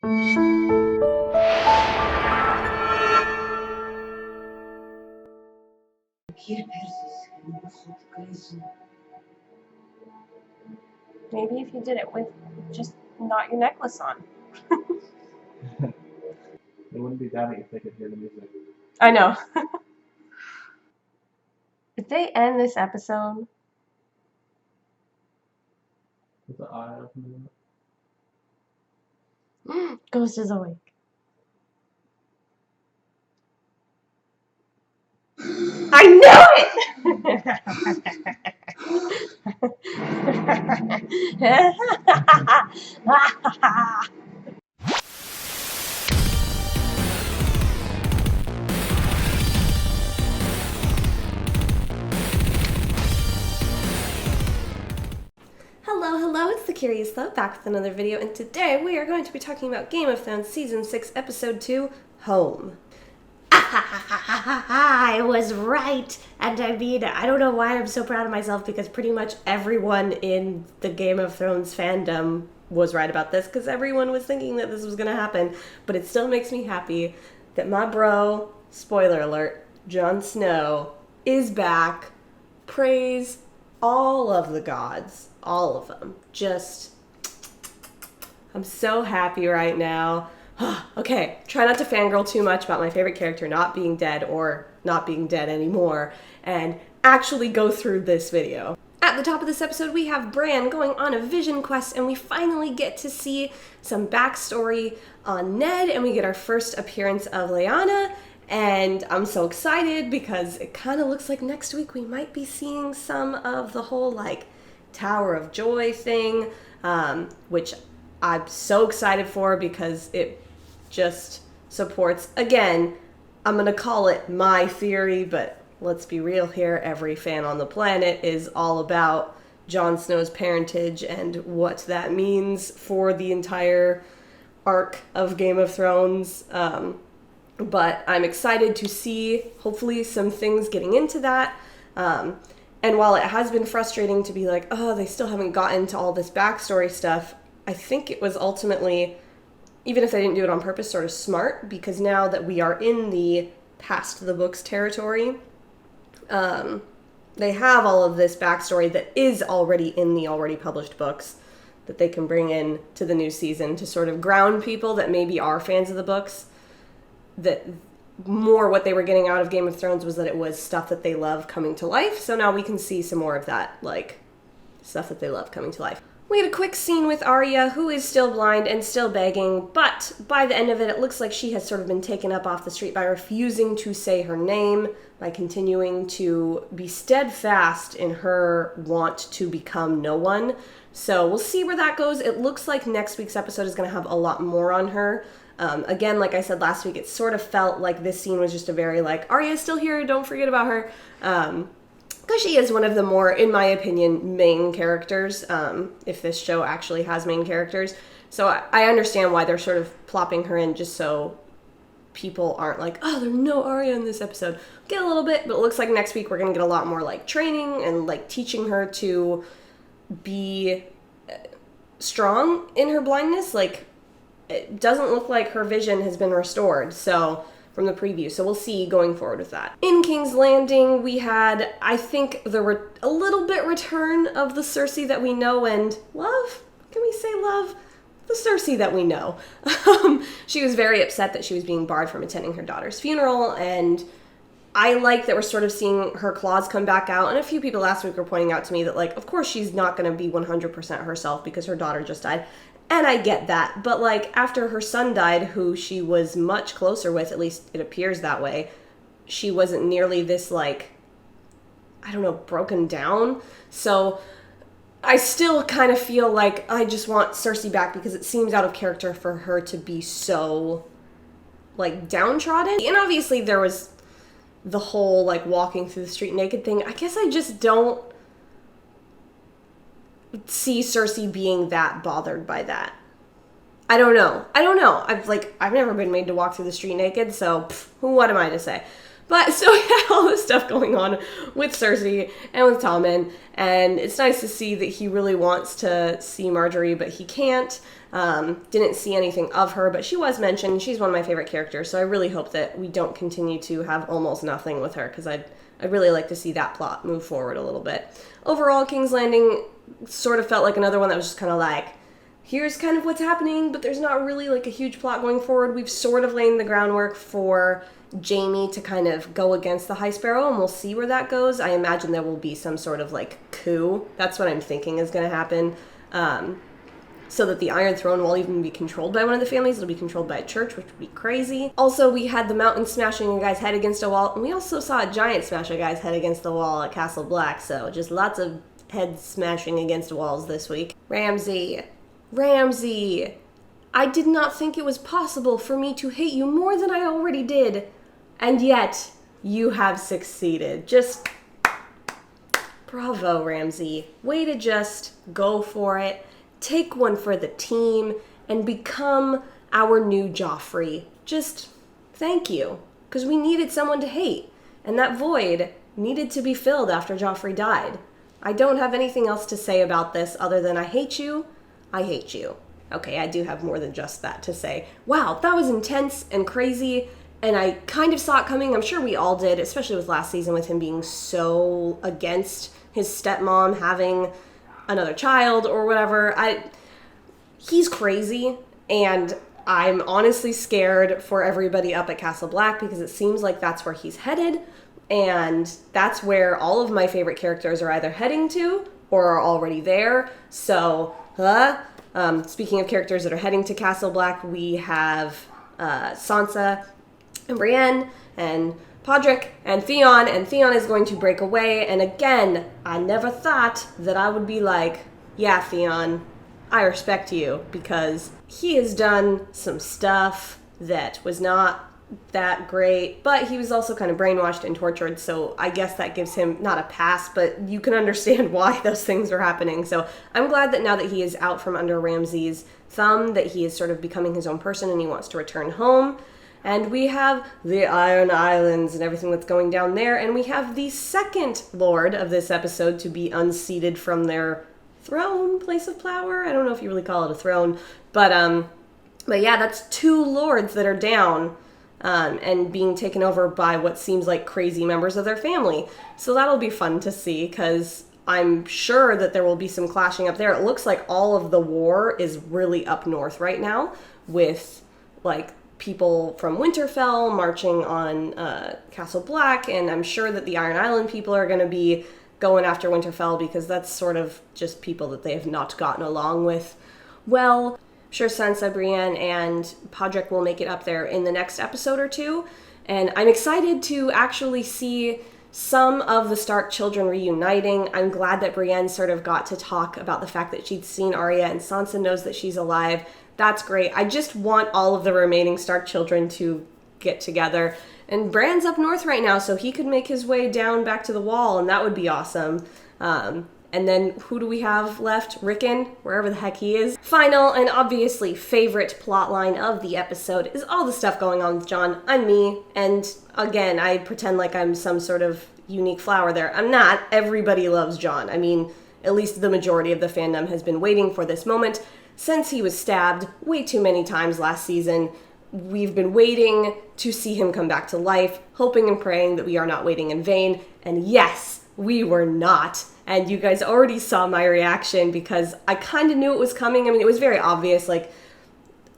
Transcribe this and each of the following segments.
Maybe if you did it with just not your necklace on. They wouldn't be doubting if they could hear the music. I know. If they end this episode... With the eye opening up. Ghost is awake. I knew it! Hello, it's the Curious Though, back with another video, and today we are going to be talking about Game of Thrones Season 6, Episode 2, Home. I was right, and I mean, I don't know why I'm so proud of myself, because pretty much everyone in the Game of Thrones fandom was right about this, because everyone was thinking that this was going to happen, but it still makes me happy that my bro, spoiler alert, Jon Snow, is back. Praise all of the gods. All of them. Just, I'm so happy right now. Okay, try not to fangirl too much about my favorite character not being dead or not being dead anymore, and actually go through this video. At the top of this episode, we have Bran going on a vision quest, and we finally get to see some backstory on Ned, and we get our first appearance of Lyanna, and I'm so excited because it kind of looks like next week we might be seeing some of the whole, like, Tower of Joy thing, which I'm so excited for because it just supports, again, I'm going to call it my theory, but let's be real here, every fan on the planet is all about Jon Snow's parentage and what that means for the entire arc of Game of Thrones. But I'm excited to see, hopefully, some things getting into that. And while it has been frustrating to be like, oh, they still haven't gotten to all this backstory stuff, I think it was ultimately, even if they didn't do it on purpose, sort of smart, because now that we are in the past the books territory, they have all of this backstory that is already in the already published books that they can bring in to the new season to sort of ground people that maybe are fans of the books, that more what they were getting out of Game of Thrones was that it was stuff that they love coming to life. So now we can see some more of that, like, stuff that they love coming to life. We had a quick scene with Arya, who is still blind and still begging, but by the end of it, it looks like she has sort of been taken up off the street by refusing to say her name, by continuing to be steadfast in her want to become no one. So we'll see where that goes. It looks like next week's episode is going to have a lot more on her. Again, like I said last week, it sort of felt like this scene was just a very, like, Arya's still here, don't forget about her. Because she is one of the more, in my opinion, main characters, if this show actually has main characters. So I understand why they're sort of plopping her in just so people aren't like, oh, there's no Arya in this episode. Get a little bit, but it looks like next week we're going to get a lot more, like, training and, like, teaching her to be strong in her blindness, like, it doesn't look like her vision has been restored, so, from the preview, so we'll see going forward with that. In King's Landing, we had, I think, a little bit return of the Cersei that we know and love? Can we say love? The Cersei that we know. She was very upset that she was being barred from attending her daughter's funeral, and I like that we're sort of seeing her claws come back out, and a few people last week were pointing out to me that, like, of course she's not going to be 100% herself because her daughter just died. And I get that, but, like, after her son died, who she was much closer with, at least it appears that way, she wasn't nearly this, like, I don't know, broken down. So I still kind of feel like I just want Cersei back because it seems out of character for her to be so, like, downtrodden. And obviously there was the whole, like, walking through the street naked thing. I guess I just don't see Cersei being that bothered by that. I don't know. I've never been made to walk through the street naked, so what am I to say? But so we had all this stuff going on with Cersei and with Tommen, and it's nice to see that he really wants to see Marjorie, but he can't. Didn't see anything of her, but she was mentioned. She's one of my favorite characters, so I really hope that we don't continue to have almost nothing with her, because I'd really like to see that plot move forward a little bit. Overall, King's Landing sort of felt like another one that was just kind of like, here's kind of what's happening, but there's not really like a huge plot going forward. We've sort of laid the groundwork for Jaime to kind of go against the High Sparrow, and we'll see where that goes. I imagine there will be some sort of like coup. That's what I'm thinking is going to happen. So that the Iron Throne won't even be controlled by one of the families. It'll be controlled by a church, which would be crazy. Also, we had the mountain smashing a guy's head against a wall, and we also saw a giant smash a guy's head against the wall at Castle Black, so just lots of heads smashing against walls this week. Ramsay, I did not think it was possible for me to hate you more than I already did, and yet you have succeeded. Just bravo, Ramsay. Way to just go for it. Take one for the team and become our new Joffrey. Just thank you, because we needed someone to hate, and that void needed to be filled after Joffrey died. I don't have anything else to say about this other than I hate you. I hate you. Okay, I do have more than just that to say. Wow, that was intense and crazy, and I kind of saw it coming. I'm sure we all did, especially with last season with him being so against his stepmom having another child or whatever. He's crazy, and I'm honestly scared for everybody up at Castle Black, because it seems like that's where he's headed, and that's where all of my favorite characters are either heading to or are already there. So, speaking of characters that are heading to Castle Black, we have Sansa and Brienne and Podrick and Theon is going to break away, and again, I never thought that I would be like, yeah, Theon, I respect you, because he has done some stuff that was not that great, but he was also kind of brainwashed and tortured, so I guess that gives him not a pass, but you can understand why those things are happening. So I'm glad that now that he is out from under Ramsay's thumb, that he is sort of becoming his own person and he wants to return home. And we have the Iron Islands and everything that's going down there. And we have the second lord of this episode to be unseated from their throne, place of power. I don't know if you really call it a throne. But yeah, that's two lords that are down and being taken over by what seems like crazy members of their family. So that'll be fun to see, because I'm sure that there will be some clashing up there. It looks like all of the war is really up north right now, with like people from Winterfell marching on Castle Black, and I'm sure that the Iron Island people are going to be going after Winterfell, because that's sort of just people that they have not gotten along with. Well, I'm sure Sansa, Brienne, and Podrick will make it up there in the next episode or two, and I'm excited to actually see some of the Stark children reuniting. I'm glad that Brienne sort of got to talk about the fact that she'd seen Arya, and Sansa knows that she's alive. That's great. I just want all of the remaining Stark children to get together. And Bran's up north right now, so he could make his way down back to the wall, and that would be awesome. And then who do we have left? Rickon, wherever the heck he is. Final and obviously favorite plotline of the episode is all the stuff going on with Jon. I'm me, and again, I pretend like I'm some sort of unique flower there. I'm not. Everybody loves Jon. I mean, at least the majority of the fandom has been waiting for this moment. Since he was stabbed way too many times last season, we've been waiting to see him come back to life, hoping and praying that we are not waiting in vain. And yes, we were not. And you guys already saw my reaction, because I kind of knew it was coming. I mean, it was very obvious. Like,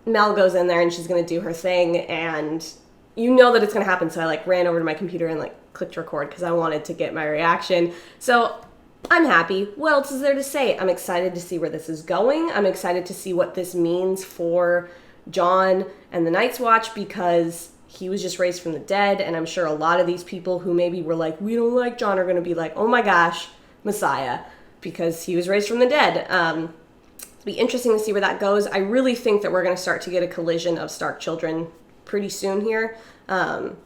Mel goes in there and she's going to do her thing, and you know that it's going to happen. So I ran over to my computer and clicked record, because I wanted to get my reaction. So I'm happy. What else is there to say? I'm excited to see where this is going. I'm excited to see what this means for Jon and the Night's Watch, because he was just raised from the dead, and I'm sure a lot of these people who maybe were like, we don't like Jon, are going to be like, oh my gosh, Messiah, because he was raised from the dead. It'll be interesting to see where that goes. I really think that we're going to start to get a collision of Stark children pretty soon here,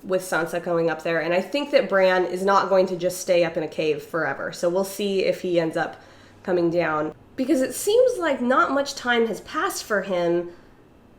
with Sansa going up there. And I think that Bran is not going to just stay up in a cave forever. So we'll see if he ends up coming down, because it seems like not much time has passed for him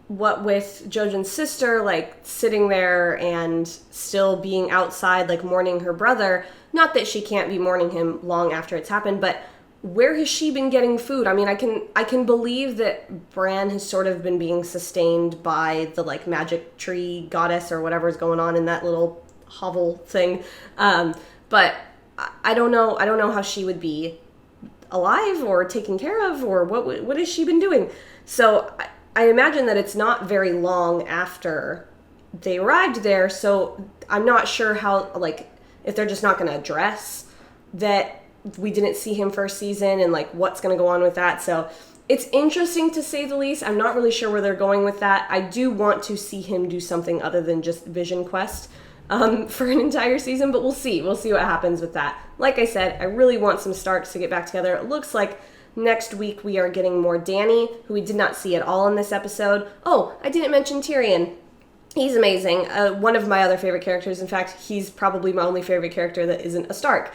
what with Jojen's sister, like, sitting there and still being outside, like, mourning her brother, not that she can't be mourning him long after it's happened, but where has she been getting food? I mean, I can believe that Bran has sort of been being sustained by the, like, magic tree goddess or whatever's going on in that little hovel thing. But I don't know how she would be alive or taken care of, or what has she been doing? So I imagine that it's not very long after they arrived there, so I'm not sure how, like, if they're just not going to address that we didn't see him first season and, like, what's going to go on with that. So it's interesting, to say the least. I'm not really sure where they're going with that. I do want to see him do something other than just Vision Quest for an entire season, but we'll see. We'll see what happens with that. Like I said, I really want some Starks to get back together. It looks like next week we are getting more Dany, who we did not see at all in this episode. Oh, I didn't mention Tyrion. He's amazing. One of my other favorite characters. In fact, he's probably my only favorite character that isn't a Stark.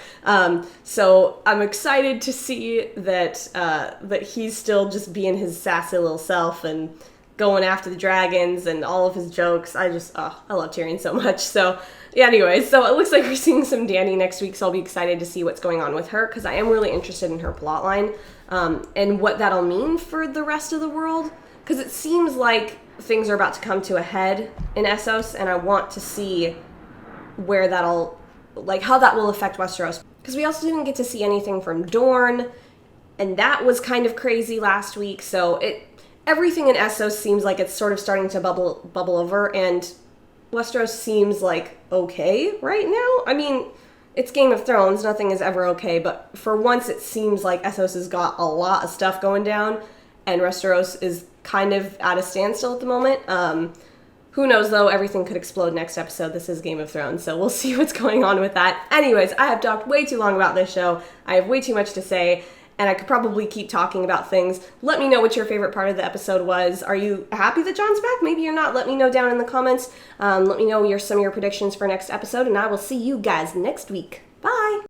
So I'm excited to see that he's still just being his sassy little self and going after the dragons and all of his jokes. I love Tyrion so much. So yeah, anyway, so it looks like we're seeing some Dany next week, so I'll be excited to see what's going on with her, because I am really interested in her plotline and what that'll mean for the rest of the world, because it seems like things are about to come to a head in Essos, and I want to see where that'll, like, how that will affect Westeros. Because we also didn't get to see anything from Dorne, and that was kind of crazy last week, so everything in Essos seems like it's sort of starting to bubble over, and Westeros seems like okay right now. I mean, it's Game of Thrones, nothing is ever okay, but for once it seems like Essos has got a lot of stuff going down, and Westeros is kind of at a standstill at the moment. Who knows, though? Everything could explode next episode. This is Game of Thrones, so we'll see what's going on with that. Anyways, I have talked way too long about this show. I have way too much to say, and I could probably keep talking about things. Let me know what your favorite part of the episode was. Are you happy that Jon's back? Maybe you're not. Let me know down in the comments. Let me know some of your predictions for next episode, and I will see you guys next week. Bye!